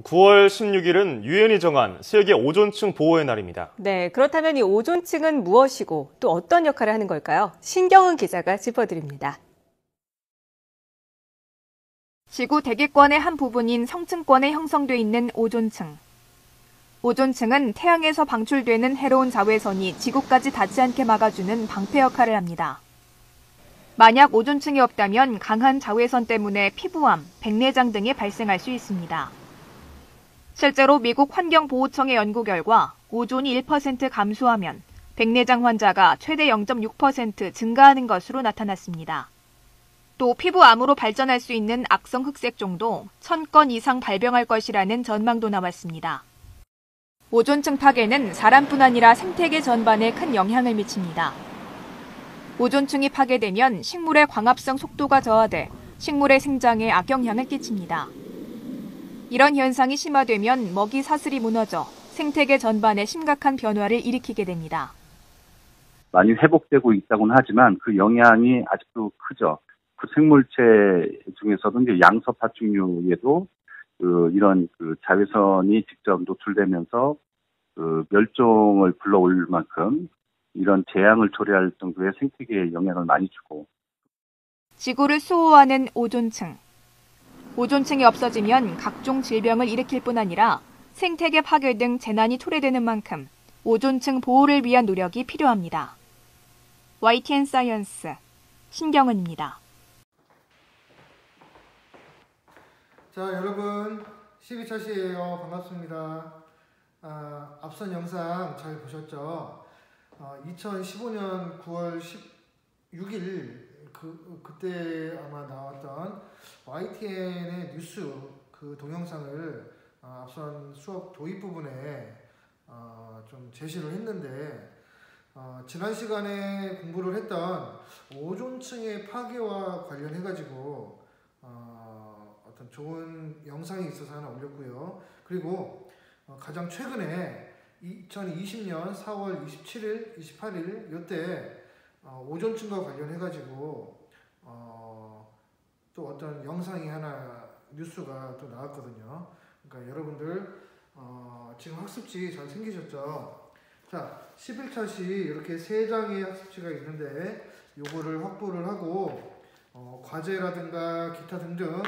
9월 16일은 유엔이 정한 세계 오존층 보호의 날입니다. 네, 그렇다면 이 오존층은 무엇이고 또 어떤 역할을 하는 걸까요? 신경은 기자가 짚어드립니다. 지구 대기권의 한 부분인 성층권에 형성돼 있는 오존층. 오존층은 태양에서 방출되는 해로운 자외선이 지구까지 닿지 않게 막아주는 방패 역할을 합니다. 만약 오존층이 없다면 강한 자외선 때문에 피부암, 백내장 등이 발생할 수 있습니다. 실제로 미국 환경보호청의 연구 결과 오존이 1% 감소하면 백내장 환자가 최대 0.6% 증가하는 것으로 나타났습니다. 또 피부암으로 발전할 수 있는 악성 흑색종도 1000건 이상 발병할 것이라는 전망도 나왔습니다. 오존층 파괴는 사람뿐 아니라 생태계 전반에 큰 영향을 미칩니다. 오존층이 파괴되면 식물의 광합성 속도가 저하돼 식물의 생장에 악영향을 끼칩니다. 이런 현상이 심화되면 먹이 사슬이 무너져 생태계 전반에 심각한 변화를 일으키게 됩니다. 많이 회복되고 있다고는 하지만 그 영향이 아직도 크죠. 그 생물체 중에서도 이제 양서 파충류에도 이런 자외선이 직접 노출되면서 멸종을 불러올 만큼 이런 재앙을 초래할 정도의 생태계에 영향을 많이 주고. 지구를 수호하는 오존층. 오존층이 없어지면 각종 질병을 일으킬 뿐 아니라 생태계 파괴 등 재난이 초래되는 만큼 오존층 보호를 위한 노력이 필요합니다. YTN 사이언스 신경은입니다. 자, 여러분 12차시예요. 반갑습니다. 앞선 영상 잘 보셨죠? 2015년 9월 16일 그때 아마 나왔던 YTN의 뉴스 그 동영상을 앞선 수업 도입 부분에 좀 제시를 했는데 지난 시간에 공부를 했던 오존층의 파괴와 관련해 가지고 어떤 좋은 영상이 있어서 하나 올렸고요. 그리고 가장 최근에 2020년 4월 27일, 28일 이때 오존층과 관련해 가지고 또 어떤 영상이 하나 뉴스가 또 나왔거든요. 그러니까 여러분들 지금 학습지 잘 챙기셨죠? 자, 11차시 이렇게 3장의 학습지가 있는데 요거를 확보를 하고 과제라든가 기타 등등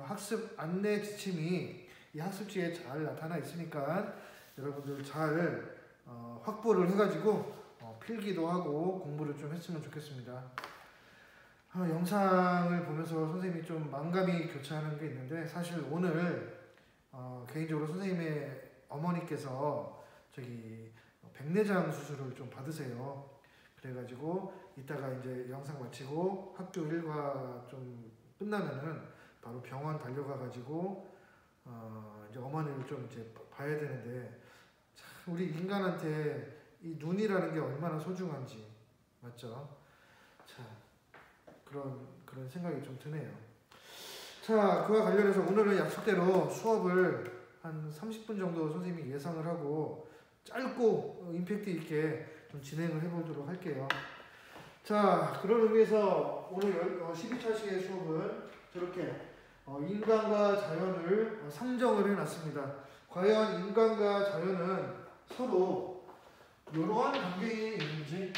학습 안내 지침이 이 학습지에 잘 나타나 있으니까 여러분들 잘 확보를 해가지고 필기도 하고 공부를 좀 했으면 좋겠습니다. 영상을 보면서 선생님이 좀 만감이 교차하는 게 있는데 사실 오늘 개인적으로 선생님의 어머니께서 백내장 수술을 좀 받으세요. 그래가지고 이따가 이제 영상 마치고 학교 일과 좀 끝나면은 바로 병원 달려가가지고 이제 어머니를 좀 이제 봐야 되는데 참 우리 인간한테 이 눈이라는 게 얼마나 소중한지 맞죠? 자 그런 생각이 좀 드네요. 자, 그와 관련해서 오늘은 약속대로 수업을 한 30분 정도 선생님이 예상을 하고 짧고 임팩트 있게 좀 진행을 해보도록 할게요. 자, 그런 의미에서 오늘 12차시의 수업은 저렇게 인간과 자연을 상정을 해놨습니다. 과연 인간과 자연은 서로 이러한 관계에 있는지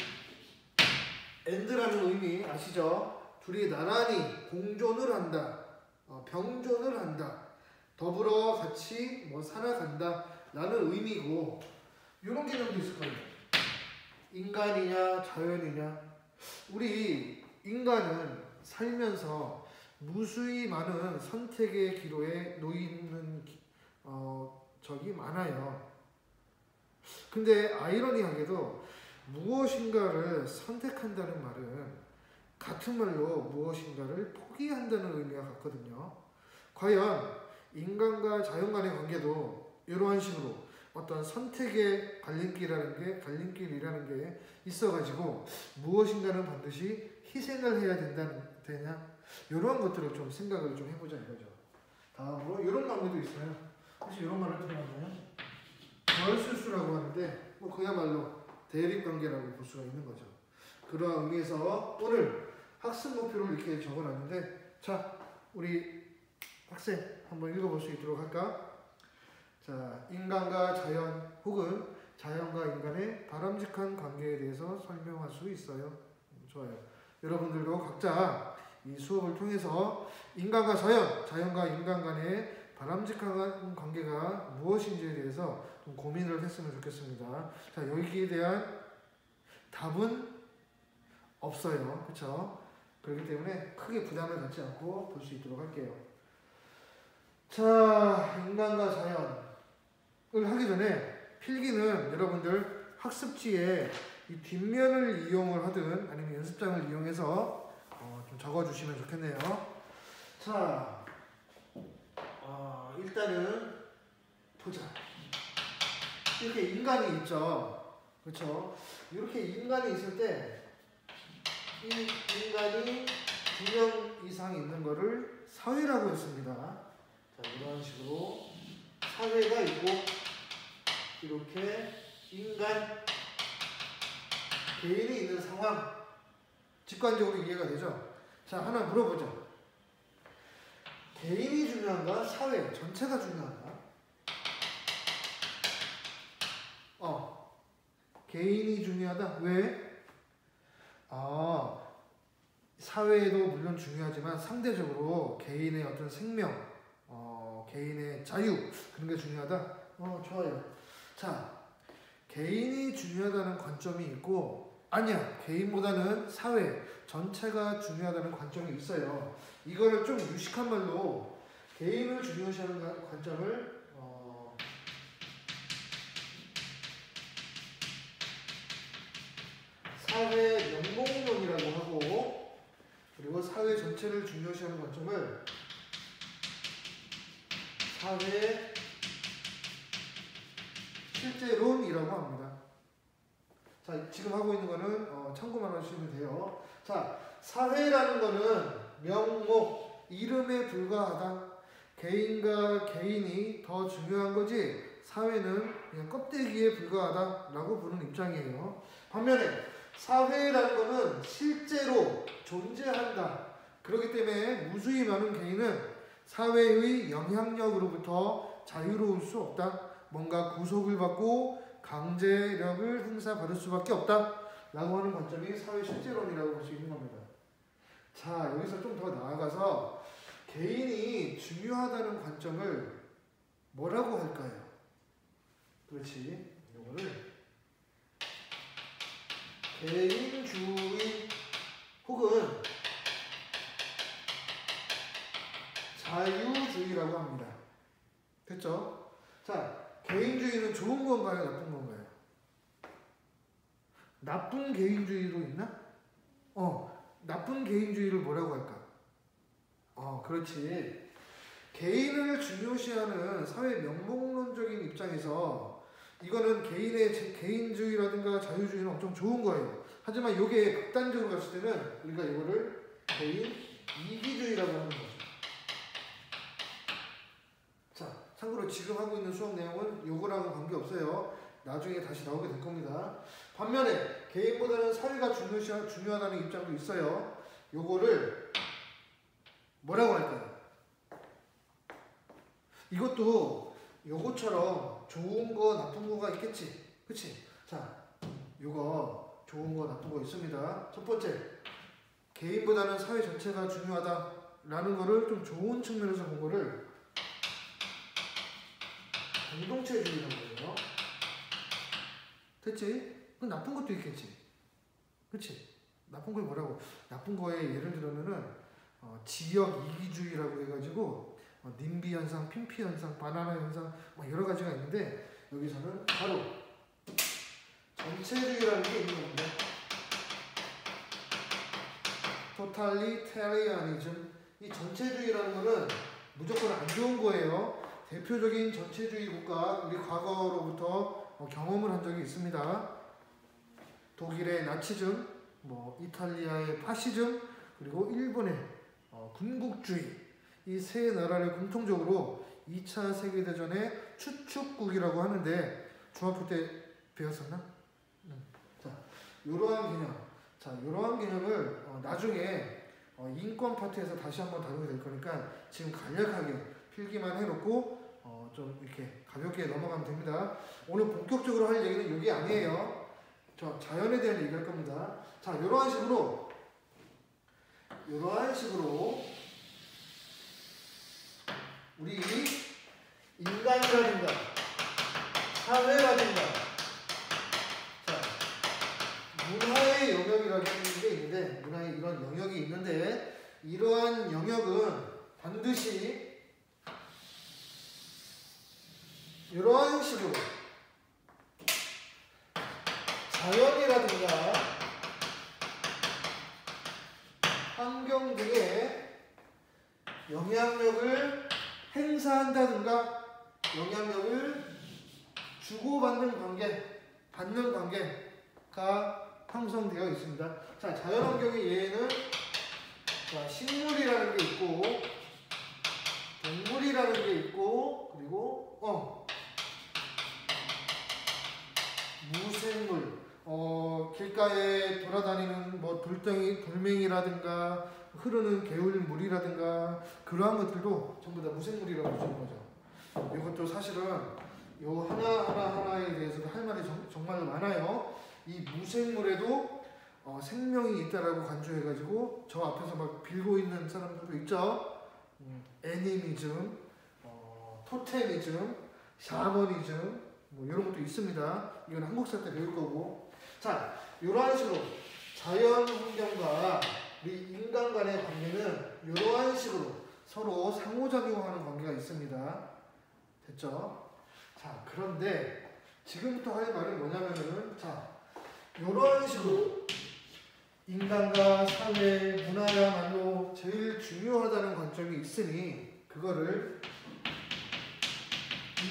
엔드라는 의미 아시죠? 둘이 나란히 공존을 한다, 병존을 한다, 더불어 같이 살아간다 라는 의미고 이런 개념도 있을 거예요. 인간이냐 자연이냐. 우리 인간은 살면서 무수히 많은 선택의 기로에 놓이는 적이 많아요. 근데 아이러니하게도 무엇인가를 선택한다는 말은 같은 말로 무엇인가를 포기한다는 의미가 같거든요. 과연 인간과 자연 간의 관계도 이러한 식으로 어떤 선택의 갈림길이라는 게 있어가지고 무엇인가는 반드시 희생을 해야 되냐 이런 것들을 좀 생각을 좀 해보자 이거죠. 다음으로 이런 강의도 있어요. 사실 이런 말을 들어봤나요? 벌술수라고 하는데 그야말로 대립관계라고 볼 수가 있는 거죠. 그러한 의미에서 오늘 학습 목표를 이렇게 적어놨는데 자, 우리 학생 한번 읽어볼 수 있도록 할까? 자, 인간과 자연 혹은 자연과 인간의 바람직한 관계에 대해서 설명할 수 있어요. 좋아요. 여러분들도 각자 이 수업을 통해서 인간과 자연, 자연과 인간 간의 바람직한 관계가 무엇인지에 대해서 좀 고민을 했으면 좋겠습니다. 자, 여기에 대한 답은 없어요. 그렇죠? 그렇기 때문에 크게 부담을 갖지 않고 볼 수 있도록 할게요. 자, 인간과 자연을 하기 전에 필기는 여러분들 학습지에 이 뒷면을 이용을 하든 아니면 연습장을 이용해서 좀 적어주시면 좋겠네요. 자, 일단은 보자. 이렇게 인간이 있죠. 그렇죠? 이렇게 인간이 있을 때 이 인간이 2명 이상 있는 거를 사회라고 했습니다. 자, 이런 식으로 사회가 있고 이렇게 인간 개인이 있는 상황 직관적으로 이해가 되죠? 자, 하나 물어보자. 개인이 중요한가? 사회 전체가 중요한가? 개인이 중요하다. 왜? 사회도 물론 중요하지만 상대적으로 개인의 어떤 생명, 개인의 자유 그런 게 중요하다. 좋아요. 자, 개인이 중요하다는 관점이 있고 아니야, 개인보다는 사회 전체가 중요하다는 관점이 있어요. 이거를 좀 유식한 말로 개인을 중요시하는 관점을 사회 명목론이라고 하고, 그리고 사회 전체를 중요시하는 관점을 사회 실제론이라고 합니다. 자, 지금 하고 있는 거는 참고만 하시면 돼요. 자, 사회라는 거는 명목, 이름에 불과하다. 개인과 개인이 더 중요한 거지 사회는 그냥 껍데기에 불과하다 라고 보는 입장이에요. 반면에 사회라는 거는 실제로 존재한다. 그렇기 때문에 무수히 많은 개인은 사회의 영향력으로부터 자유로울 수 없다. 뭔가 구속을 받고 강제력을 행사받을 수밖에 없다 라고 하는 관점이 사회 실제론이라고 볼 수 있는 겁니다. 자, 여기서 좀 더 나아가서 개인이 중요하다는 관점을 뭐라고 할까요? 그렇지, 이거를 개인주의 혹은 자유주의라고 합니다. 됐죠? 자, 개인주의는 좋은 건가요? 나쁜 건가요? 나쁜 개인주의로 있나? 나쁜 개인주의를 뭐라고 할까? 그렇지. 개인을 중요시하는 사회 명목론적인 입장에서 이거는 개인의 개인주의라든가 자유주의는 엄청 좋은 거예요. 하지만 이게 극단적으로 갔을 때는 우리가 이거를 개인 이기주의라고 하는 거죠. 자, 참고로 지금 하고 있는 수업 내용은 요거랑은 관계없어요. 나중에 다시 나오게 될 겁니다. 반면에 개인보다는 사회가 중요하다는 입장도 있어요. 요거를 뭐라고 할까요? 이것도 요거처럼 좋은 거 나쁜 거가 있겠지. 그치? 자, 요거 좋은 거 나쁜 거 있습니다. 첫 번째, 개인보다는 사회 전체가 중요하다라는 거를 좀 좋은 측면에서 본 거를 공동체주의라고 해요. 됐지? 그 나쁜 것도 있겠지. 그치? 나쁜 걸 뭐라고? 나쁜 거에 예를 들면은 지역 이기주의라고 해가지고 님비 현상, 핀피 현상, 바나나 현상 막 여러 가지가 있는데 여기서는 바로 전체주의라는 게 있는 겁니다. 토탈리테리아니즘. 이 전체주의라는 거는 무조건 안 좋은 거예요. 대표적인 전체주의 국가, 우리 과거로부터 경험을 한 적이 있습니다. 독일의 나치즘, 이탈리아의 파시즘, 그리고 일본의 군국주의. 이 세 나라를 공통적으로 2차 세계대전의 추축국이라고 하는데 중학교 때 배웠었나? 자, 이러한 개념. 자, 이러한 개념을 나중에 인권 파트에서 다시 한번 다루게 될 거니까 지금 간략하게 필기만 해놓고 좀 이렇게 가볍게 넘어가면 됩니다. 오늘 본격적으로 할 얘기는 이게 아니에요. 저 자연에 대한 얘기할 겁니다. 자, 이러한 식으로 우리 인간이라든가 사회라든가 자, 문화의 영역이라는 게 있는데 문화의 이런 영역이 있는데 이러한 영역은 반드시 이러한 식으로 자연이라든가 환경 등의 영향력을 행사한다든가 영향력을 주고받는 관계, 받는 관계가 형성되어 있습니다. 자, 자연환경의 예에는 자, 식물이라는 게 있고 동물이라는 게 있고 그리고 무생물 길가에 돌아다니는 뭐 돌멩이라든가 흐르는 개울물이라든가 그러한 것들도 전부 다 무생물이라고 보시는 거죠. 이것도 사실은 요 하나하나에 대해서도 할 말이 정말 많아요. 이 무생물에도 생명이 있다라고 간주해가지고 저 앞에서 막 빌고 있는 사람들도 있죠. 애니미즘, 토테미즘, 샤머니즘 뭐 이런 것도 있습니다. 이건 한국사 때 배울 거고. 자, 이러한 식으로 자연 환경과 우리 인간 간의 관계는 이러한 식으로 서로 상호작용하는 관계가 있습니다. 됐죠? 자, 그런데 지금부터 할 말은 뭐냐면은 자, 이러한 식으로 인간과 사회, 문화야말로 제일 중요하다는 관점이 있으니 그거를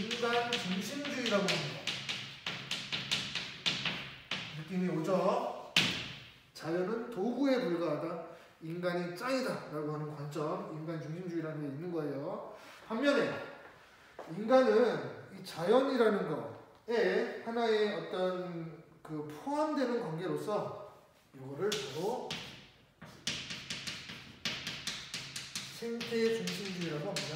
인간 중심주의라고 합니다. 느낌이 오죠? 자연은 도구에 불과하다. 인간이 짱이다. 라고 하는 관점, 인간 중심주의라는 게 있는 거예요. 반면에 인간은 이 자연이라는 거에 하나의 어떤 그 포함되는 관계로서 이거를 바로 생태 중심주의라고 합니다.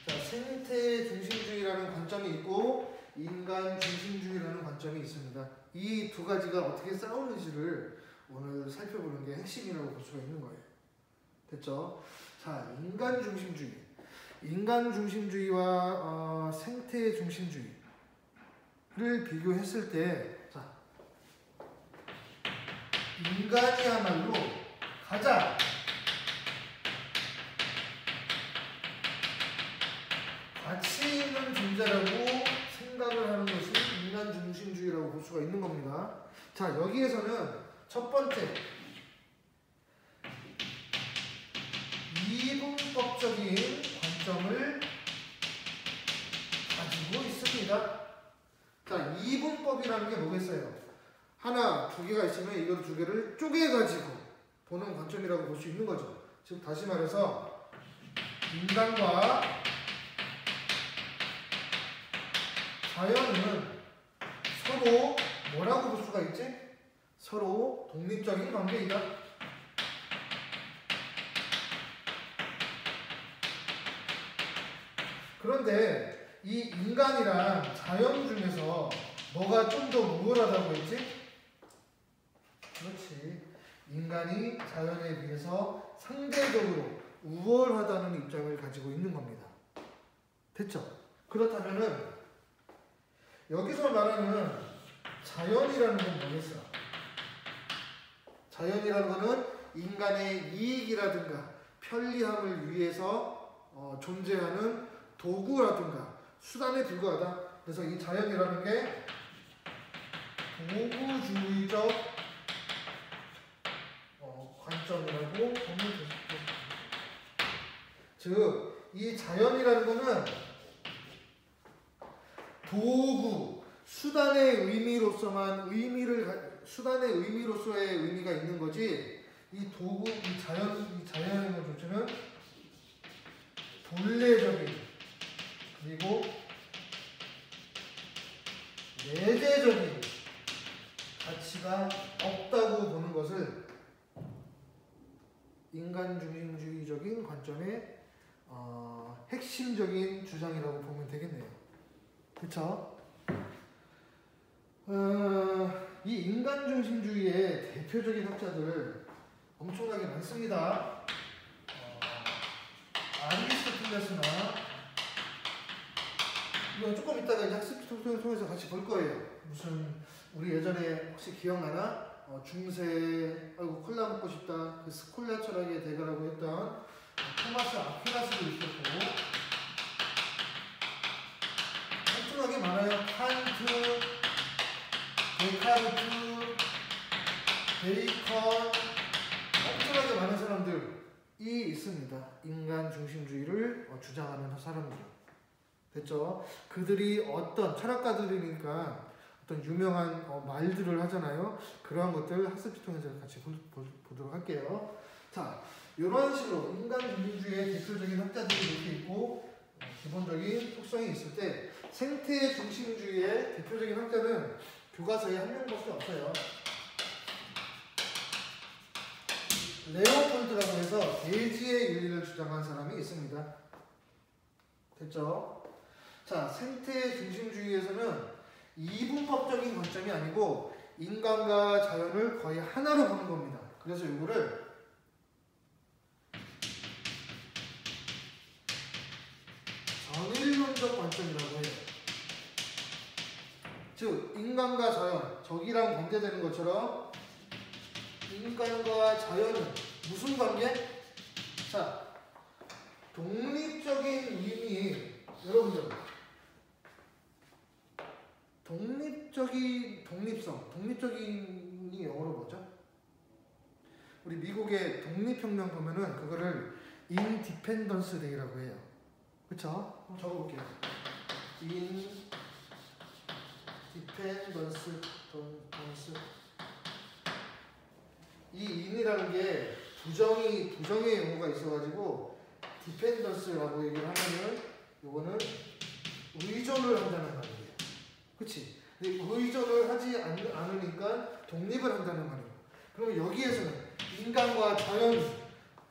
자, 생태 중심주의라는 관점이 있고 인간 중심주의라는 관점이 있습니다. 이 두 가지가 어떻게 싸우는지를 오늘 살펴보는 게 핵심이라고 볼 수가 있는 거예요. 됐죠? 자, 인간 중심주의. 인간 중심주의와 생태 중심주의를 비교했을 때, 자, 인간이야말로 가장 가치 있는 존재라고 생각을 하는 것이 인간 중심주의라고 볼 수가 있는 겁니다. 자, 여기에서는 첫 번째 이분법적인 관점을 가지고 있습니다. 자, 이분법이라는 게 뭐겠어요? 하나, 두 개가 있으면 이걸 두 개를 쪼개가지고 보는 관점이라고 볼 수 있는 거죠. 즉 다시 말해서 인간과 자연은 서로 뭐라고 볼 수가 있지? 서로 독립적인 관계이다. 그런데 이 인간이랑 자연 중에서 뭐가 좀 더 우월하다고 했지? 그렇지. 인간이 자연에 비해서 상대적으로 우월하다는 입장을 가지고 있는 겁니다. 됐죠? 그렇다면은 여기서 말하는 자연이라는 건 뭐겠어? 자연이라는 거는 인간의 이익이라든가 편리함을 위해서 존재하는 도구라든가 수단에 불과하다. 그래서 이 자연이라는 게 도구주의적 관점이라고 보면 되죠. 즉, 이 자연이라는 거는 도구, 수단의 의미로서만 수단의 의미로서의 의미가 있는 거지. 이 도구, 이 자연의 존재는 본래적인 그리고 내재적인 가치가 없다고 보는 것을 인간 중심주의적인 관점의 핵심적인 주장이라고 보면 되겠네요. 그렇죠? 이 인간 중심주의의 대표적인 학자들 엄청나게 많습니다. 아리스토텔레스나 이건 조금 이따가 이제 학습 통해서 같이 볼 거예요. 무슨 우리 예전에 혹시 기억나나? 중세 아이고 콜라 먹고 싶다 그 스콜라 철학의 대가라고 했던 토마스 아퀴나스도 있었고 엄청나게 많아요. 칸트, 데카르트, 베이컨 엄청나게 많은 사람들이 있습니다. 인간 중심주의를 주장하는 사람들. 됐죠? 그들이 어떤 철학가들이니까 어떤 유명한 말들을 하잖아요. 그러한 것들 학습지 통해서 같이 보도록 할게요. 자, 이런 식으로 인간 중심주의의 대표적인 학자들이 이렇게 있고 기본적인 속성이 있을 때 생태 중심주의의 대표적인 학자는 교과서에 한 명밖에 없어요. 레오폴드라고 해서 대지의 윤리를 주장한 사람이 있습니다. 됐죠? 자, 생태 중심주의에서는 이분법적인 관점이 아니고 인간과 자연을 거의 하나로 보는 겁니다. 그래서 이거를 전일론적 관점이라고 해요. 즉 인간과 자연, 적이랑 반대되는 것처럼 인간과 자연은 무슨 관계? 자, 독립적인 의미, 여러분들 독립적인이 영어로 뭐죠? 우리 미국의 독립혁명 보면은 그거를 Independence Day라고 해요. 그쵸? 한번 적어볼게요. Independence. 이 in이라는 게 부정의 용어가 있어가지고 Dependence라고 얘기를 하면은 요거는 의존을 한다는 말이에요. 그치? 근데 의존을 하지 않으니까 독립을 한다는 말이에요. 그러면 여기에서는 인간과 자연이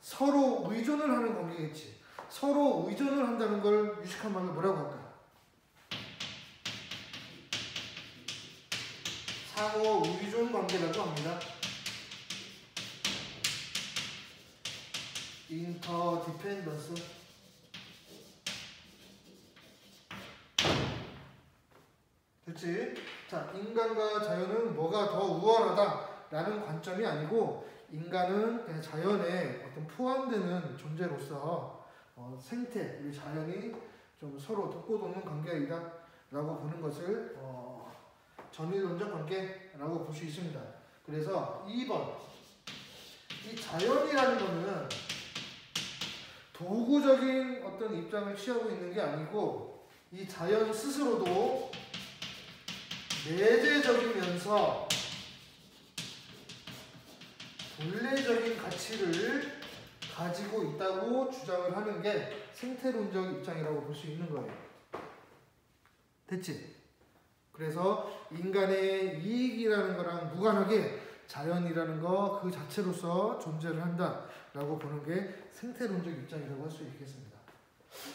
서로 의존을 하는 관계겠지. 서로 의존을 한다는 걸 유식한 말로 뭐라고 할까? 상호 의존 관계라고 합니다. 인터디펜던스. 그치? 자, 인간과 자연은 뭐가 더 우월하다라는 관점이 아니고 인간은 그냥 자연에 어떤 포함되는 존재로서 생태, 우리 자연이 좀 서로 돕고돕는 관계이다 라고 보는 것을 전일론적 관계라고 볼 수 있습니다. 그래서 2번, 이 자연이라는 거는 도구적인 어떤 입장을 취하고 있는 게 아니고 이 자연 스스로도 내재적이면서 본래적인 가치를 가지고 있다고 주장을 하는 게 생태론적 입장이라고 볼 수 있는 거예요. 됐지? 그래서 인간의 이익이라는 거랑 무관하게 자연이라는 거 그 자체로서 존재를 한다라고 보는 게 생태론적 입장이라고 할 수 있겠습니다.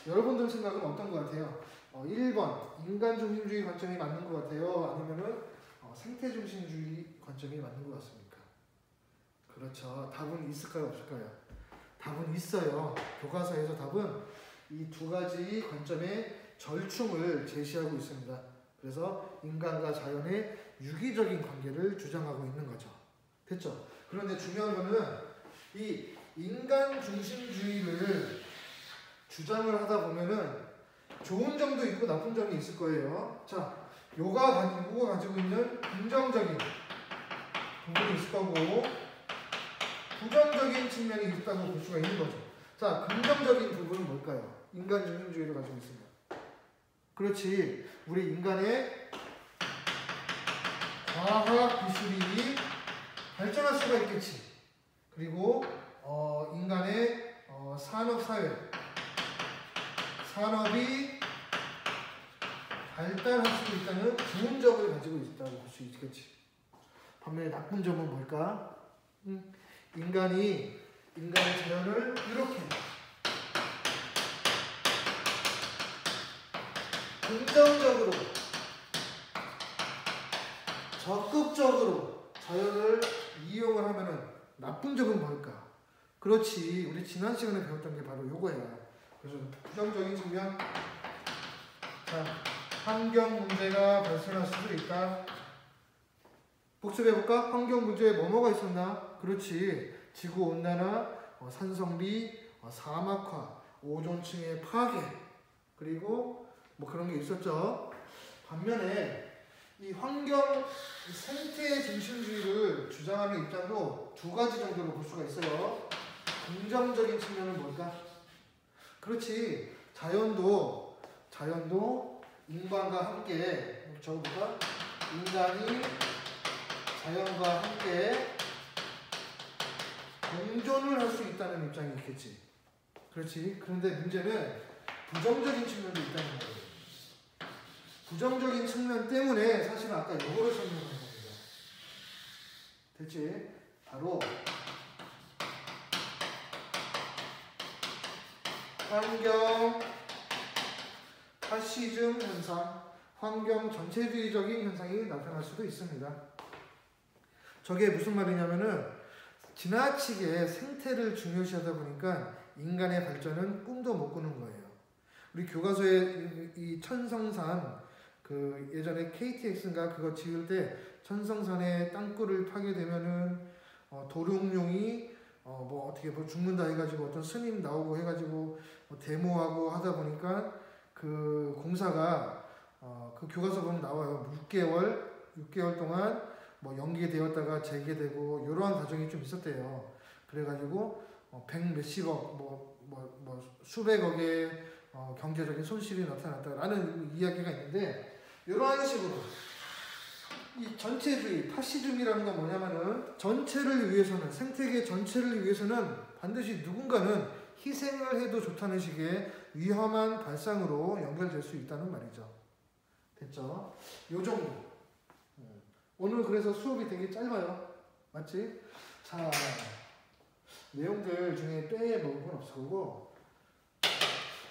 여러분들 생각은 어떤 것 같아요? 1번 인간 중심주의 관점이 맞는 것 같아요? 아니면은 생태 중심주의 관점이 맞는 것 같습니까? 그렇죠. 답은 있을까요? 없을까요? 답은 있어요. 교과서에서 답은 이 두 가지 관점의 절충을 제시하고 있습니다. 그래서 인간과 자연의 유기적인 관계를 주장하고 있는 거죠. 됐죠? 그런데 중요한 거는 이 인간 중심주의를 주장을 하다 보면은 좋은 점도 있고 나쁜 점이 있을 거예요. 자, 요가 가지고 있는 긍정적인 부분이 있을 거고 부정적인 측면이 있다고 볼 수가 있는 거죠. 자, 긍정적인 부분은 뭘까요? 인간 중심주의를 가지고 있습니다. 그렇지. 우리 인간의 과학 기술이 발전할 수가 있겠지. 그리고 인간의 산업사회, 산업이 발달할 수도 있다는 좋은 점을 가지고 있다고 볼 수 있겠지. 반면에 나쁜 점은 뭘까? 인간의 자연을 이렇게 긍정적으로, 적극적으로 자연을 이용을 하면은 나쁜 점은 뭘까? 그렇지, 우리 지난 시간에 배웠던 게 바로 요거야. 그래서 부정적인 측면, 자, 환경 문제가 발생할 수도 있다. 복습해볼까? 환경 문제에 뭐가 있었나? 그렇지, 지구온난화, 산성비, 사막화, 오존층의 파괴, 그리고 뭐 그런 게 있었죠. 반면에 이 환경 생태 중심주의를 주장하는 입장도 두 가지 정도로 볼 수가 있어요. 긍정적인 측면은 뭘까? 그렇지, 자연도 인간과 함께, 적어볼까? 인간이 자연과 함께 공존을 할 수 있다는 입장이 있겠지. 그렇지. 그런데 문제는 부정적인 측면도 있다는 거예요. 부정적인 측면 때문에 사실은 아까 요거를 설명한 겁니다. 됐지? 바로 환경 파시즘 현상, 환경 전체주의적인 현상이 나타날 수도 있습니다. 저게 무슨 말이냐면은 지나치게 생태를 중요시하다 보니까 인간의 발전은 꿈도 못 꾸는 거예요. 우리 교과서에 이 천성산, 그 예전에 KTX인가 그거 지을 때 천성산에 땅굴을 파게 되면은 도룡뇽이 뭐 어떻게 뭐 죽는다 해가지고 어떤 스님 나오고 해가지고 데모하고 하다 보니까 그 공사가 그 교과서 보면 나와요. 6개월 동안 뭐 연기되었다가 재개되고 이러한 과정이 좀 있었대요. 그래가지고 100 몇십억 뭐 수백억의 경제적인 손실이 나타났다라는 이야기가 있는데, 이러한 식으로 이 전체주의 파시즘이라는 건 뭐냐면은 전체를 위해서는, 생태계 전체를 위해서는 반드시 누군가는 희생을 해도 좋다는 식의 위험한 발상으로 연결될 수 있다는 말이죠. 됐죠? 요 정도. 오늘 그래서 수업이 되게 짧아요. 맞지? 자, 내용들 중에 빼먹은 건 없을 거고,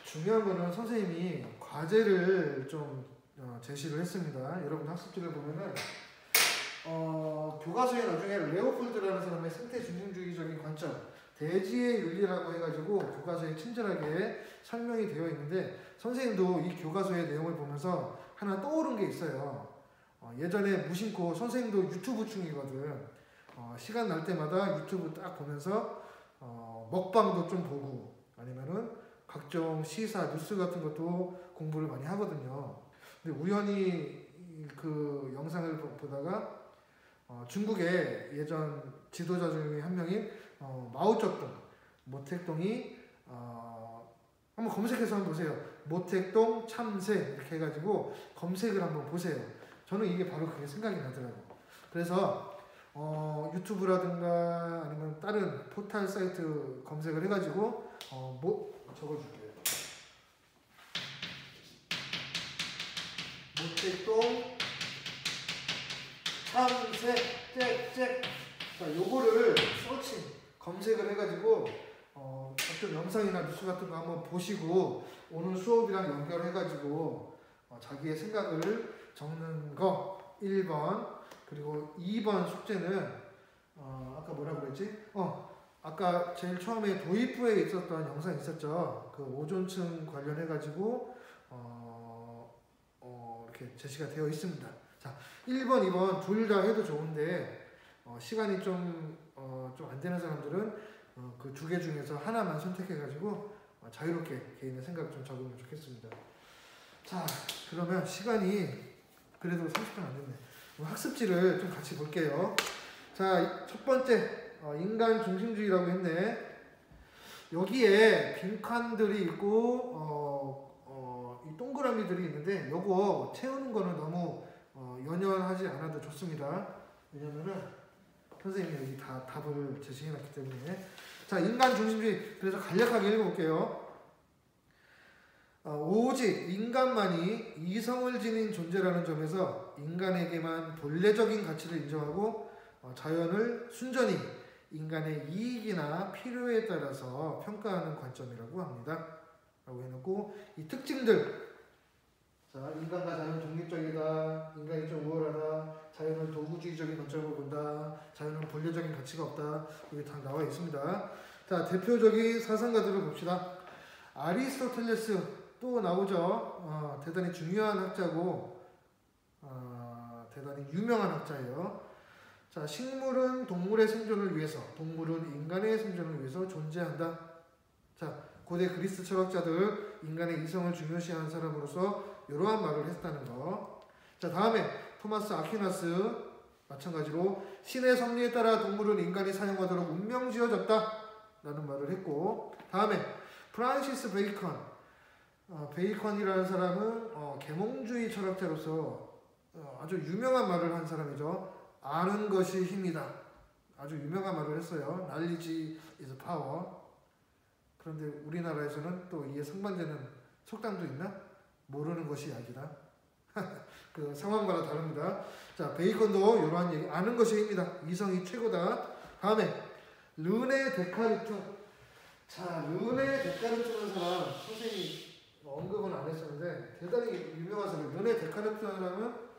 중요한 거는 선생님이 과제를 좀 제시를 했습니다. 여러분 학습지를 보면은 교과서에 나중에 레오폴드라는 사람의 생태 중심주의적인 관점, 대지의 윤리라고 해가지고 교과서에 친절하게 설명이 되어 있는데, 선생님도 이 교과서의 내용을 보면서 하나 떠오른 게 있어요. 예전에 무심코, 선생님도 유튜브 중이거든. 시간 날 때마다 유튜브 딱 보면서 먹방도 좀 보고 아니면은 각종 시사, 뉴스 같은 것도 공부를 많이 하거든요. 근데 우연히 그 영상을 보다가 중국의 예전 지도자 중에 한 명인 마오쩌둥, 모택동이 한번 검색해서 한번 보세요. 모택동 참새 이렇게 해가지고 검색을 한번 보세요. 저는 이게 바로 그게 생각이 나더라고요. 그래서 유튜브라든가 아니면 다른 포털 사이트 검색을 해가지고 적어줄게요. 모택동 참새 짹짹. 자, 요거를 서칭 검색을 해가지고 각종 영상이나 뉴스 같은 거 한번 보시고 오늘 수업이랑 연결해가지고 자기의 생각을 적는 거 1번. 그리고 2번 숙제는 아까 뭐라고 그랬지? 아까 제일 처음에 도입부에 있었던 영상 있었죠. 그 오존층 관련해가지고 이렇게 제시가 되어 있습니다. 자, 1번, 2번 둘 다 해도 좋은데 시간이 좀 안 되는 사람들은 그 두 개 중에서 하나만 선택해가지고 자유롭게 개인의 생각을 좀 적으면 좋겠습니다. 자, 그러면 시간이 그래도 30분 안 됐네. 학습지를 좀 같이 볼게요. 자, 첫 번째 인간 중심주의라고 했네. 여기에 빈칸들이 있고 이 동그라미들이 있는데 요거 채우는 거는 너무 연연하지 않아도 좋습니다. 왜냐면은 선생님이 여기 다 답을 제시해놨기 때문에. 자, 인간 중심주의. 그래서 간략하게 읽어볼게요. 오직 인간만이 이성을 지닌 존재라는 점에서 인간에게만 본래적인 가치를 인정하고 자연을 순전히 인간의 이익이나 필요에 따라서 평가하는 관점이라고 합니다. 라고 해놓고 이 특징들 자, 인간과 자연은 독립적이다. 인간이 좀 우월하다. 자연은 도구주의적인 관점으로 본다. 자연은 본래적인 가치가 없다. 이게 다 나와 있습니다. 자, 대표적인 사상가들을 봅시다. 아리스토텔레스 또 나오죠. 대단히 중요한 학자고 대단히 유명한 학자예요. 자, 식물은 동물의 생존을 위해서, 동물은 인간의 생존을 위해서 존재한다. 자, 고대 그리스 철학자들 인간의 이성을 중요시하는 사람으로서 이러한 말을 했다는 거. 자, 다음에 토마스 아퀴나스 마찬가지로 신의 섭리에 따라 동물은 인간이 사용하도록 운명지어졌다 라는 말을 했고, 다음에 프란시스 베이컨. 베이컨이라는 사람은 계몽주의 철학자로서 아주 유명한 말을 한 사람이죠. 아는 것이 힘이다. 아주 유명한 말을 했어요. Knowledge is power. 그런데 우리나라에서는 또 이에 상반되는 속담도 있나? 모르는 것이 약이다. 그 상황마다 다릅니다. 자, 베이컨도 이러한 얘기, 아는 것이 힘이다. 이성이 최고다. 다음에 르네 데카르트. 자, 르네 데카르트라는 사람 선생님이 언급은 안 했었는데 대단히 유명한 사람. 르네 데카르트라는 사람은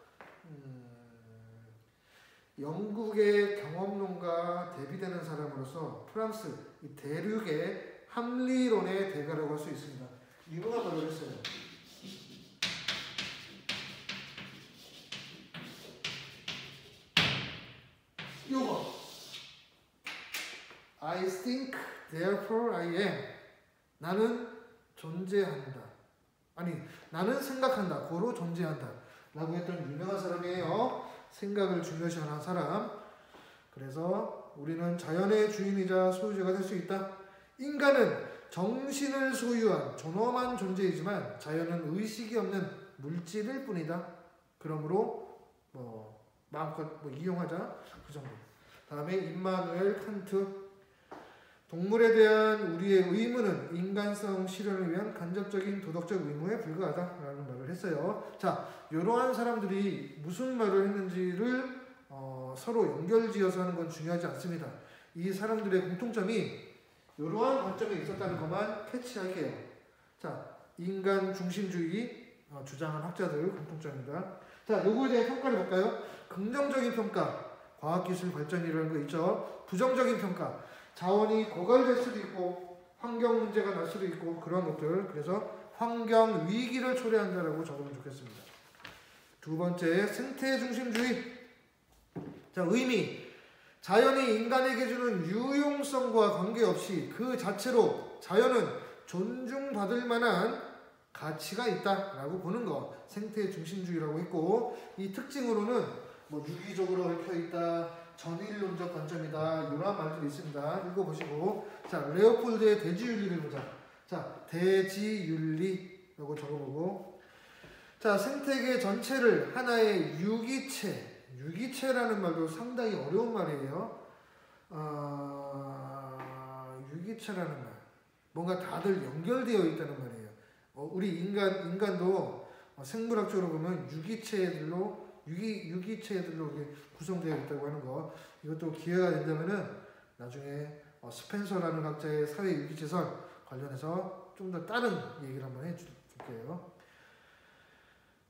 영국의 경험론과 대비되는 사람으로서 프랑스 이 대륙의 합리론의 대가라고 할 수 있습니다. 유명한 말을 했어요. 요거 I think, therefore I am. 나는 존재한다. 아니, 나는 생각한다. 고로 존재한다. 라고 했던 유명한 사람이에요. 생각을 중요시하는 사람. 그래서 우리는 자연의 주인이자 소유자가 될 수 있다. 인간은 정신을 소유한 존엄한 존재이지만 자연은 의식이 없는 물질일 뿐이다. 그러므로 마음껏 이용하자. 그 정도. 다음에 임마누엘 칸트. 동물에 대한 우리의 의무는 인간성 실현을 위한 간접적인 도덕적 의무에 불과하다라는 말을 했어요. 자, 이러한 사람들이 무슨 말을 했는지를 서로 연결지어서 하는 건 중요하지 않습니다. 이 사람들의 공통점이 이러한 관점에 있었다는 것만 캐치할게요. 자, 인간 중심주의 주장한 학자들 공통점입니다. 자, 요거에 대한 평가를 볼까요? 긍정적인 평가, 과학기술 발전이라는 거 있죠. 부정적인 평가, 자원이 고갈될 수도 있고 환경 문제가 날 수도 있고 그런 것들. 그래서 환경 위기를 초래한다라고 적으면 좋겠습니다. 두 번째, 생태 중심주의. 자, 의미. 자연이 인간에게 주는 유용성과 관계없이 그 자체로 자연은 존중받을 만한 가치가 있다라고 보는 거. 생태 중심주의라고 했고, 이 특징으로는 유기적으로 얽혀 있다, 전일론적 관점이다, 이런 말들이 있습니다. 읽어보시고. 자, 레오폴드의 대지윤리를 보자. 자, 대지윤리라고 적어보고. 자, 생태계 전체를 하나의 유기체라는 말도 상당히 어려운 말이에요. 유기체라는 말. 뭔가 다들 연결되어 있다는 말이에요. 우리 인간도 생물학적으로 보면 유기체들로 이렇게 구성되어 있다고 하는 거. 이것도 기회가 된다면은 나중에 스펜서라는 학자의 사회 유기체설 관련해서 좀 더 다른 얘기를 한번 해줄게요.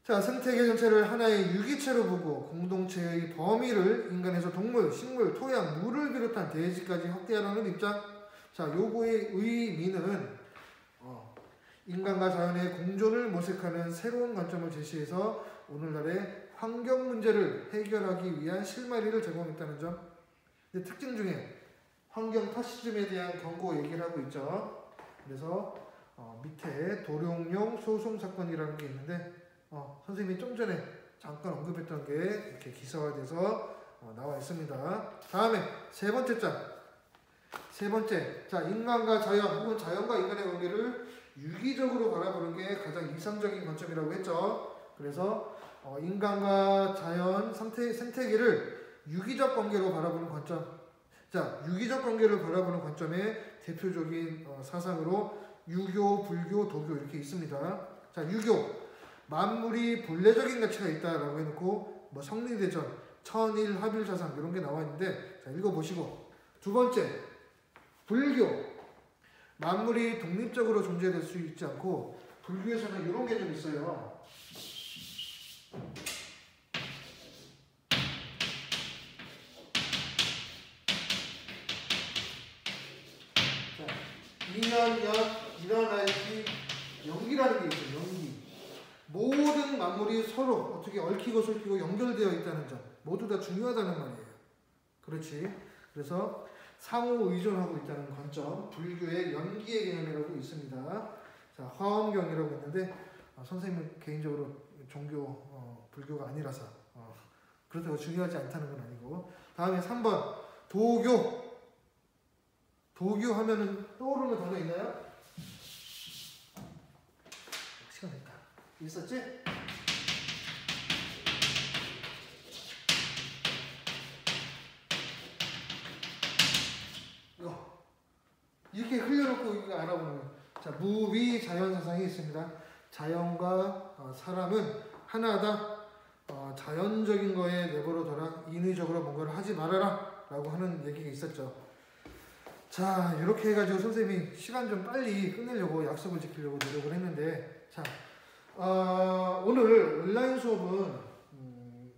자, 생태계 전체를 하나의 유기체로 보고 공동체의 범위를 인간에서 동물, 식물, 토양, 물을 비롯한 대지까지 확대하라는 입장. 자, 요거의 의미는 인간과 자연의 공존을 모색하는 새로운 관점을 제시해서 오늘날의 환경 문제를 해결하기 위한 실마리를 제공했다는 점. 근데 특징 중에 환경 파시즘에 대한 경고 얘기를 하고 있죠. 그래서 밑에 도룡뇽 소송 사건이라는 게 있는데 선생님이 좀 전에 잠깐 언급했던 게 이렇게 기사화돼서 나와 있습니다. 다음에 세 번째 장. 세 번째, 자, 인간과 자연 혹은 자연과 인간의 관계를 유기적으로 바라보는 게 가장 이상적인 관점이라고 했죠. 그래서 인간과 자연, 생태계를 유기적 관계로 바라보는 관점. 자, 유기적 관계를 바라보는 관점의 대표적인 사상으로 유교, 불교, 도교 이렇게 있습니다. 자, 유교. 만물이 본래적인 가치가 있다라고 해놓고 성리대전, 천일, 합일사상 이런 게 나와 있는데, 자, 읽어보시고. 두 번째, 불교. 만물이 독립적으로 존재될 수 있지 않고 불교에서는 이런 개념이 있어요. 자, 2년 연 일어날지 연기라는 게 있어요. 연기. 모든 만물이 서로 어떻게 얽히고 설키고 연결되어 있다는 점 모두 다 중요하다는 말이에요. 그렇지. 그래서 상호 의존하고 있다는 관점, 불교의 연기의 개념이라고 있습니다. 자, 화엄경이라고 있는데 선생님은 개인적으로 종교 불교가 아니라서 그렇다고 중요하지 않다는 건 아니고. 다음에 3번 도교. 도교 하면은 떠오르는 단어 있나요? 시간 됐다. 있었지? 이렇게 흘려놓고 이거 알아보는 거예요. 자, 무위 자연사상이 있습니다. 자연과 사람은 하나다. 자연적인 거에 내버려둬라. 인위적으로 뭔가를 하지 말아라. 라고 하는 얘기가 있었죠. 자, 이렇게 해가지고 선생님이 시간 좀 빨리 끝내려고 약속을 지키려고 노력을 했는데, 자, 오늘 온라인 수업은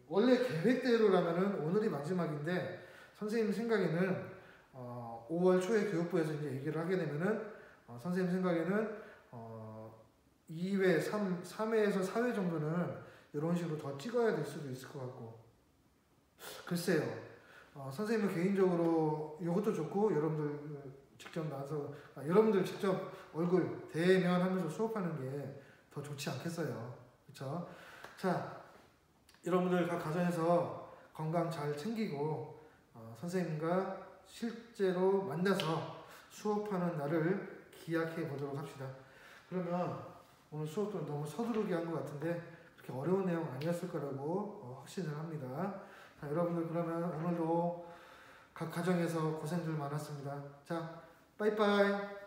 원래 계획대로라면은 오늘이 마지막인데 선생님 생각에는 5월 초에 교육부에서 이제 얘기를 하게 되면은 선생님 생각에는 2회, 3회에서 4회 정도는 이런 식으로 더 찍어야 될 수도 있을 것 같고. 글쎄요. 선생님은 개인적으로 이것도 좋고 여러분들 직접 나와서 여러분들 직접 얼굴 대면하면서 수업하는 게 더 좋지 않겠어요. 그렇죠? 자, 여러분들 각 가정에서 건강 잘 챙기고 선생님과 실제로 만나서 수업하는 날을 기약해 보도록 합시다. 그러면 오늘 수업도 너무 서두르게 한 것 같은데 그렇게 어려운 내용 아니었을 거라고 확신을 합니다. 자, 여러분들 그러면 오늘도 각 가정에서 고생들 많았습니다. 자, 빠이빠이.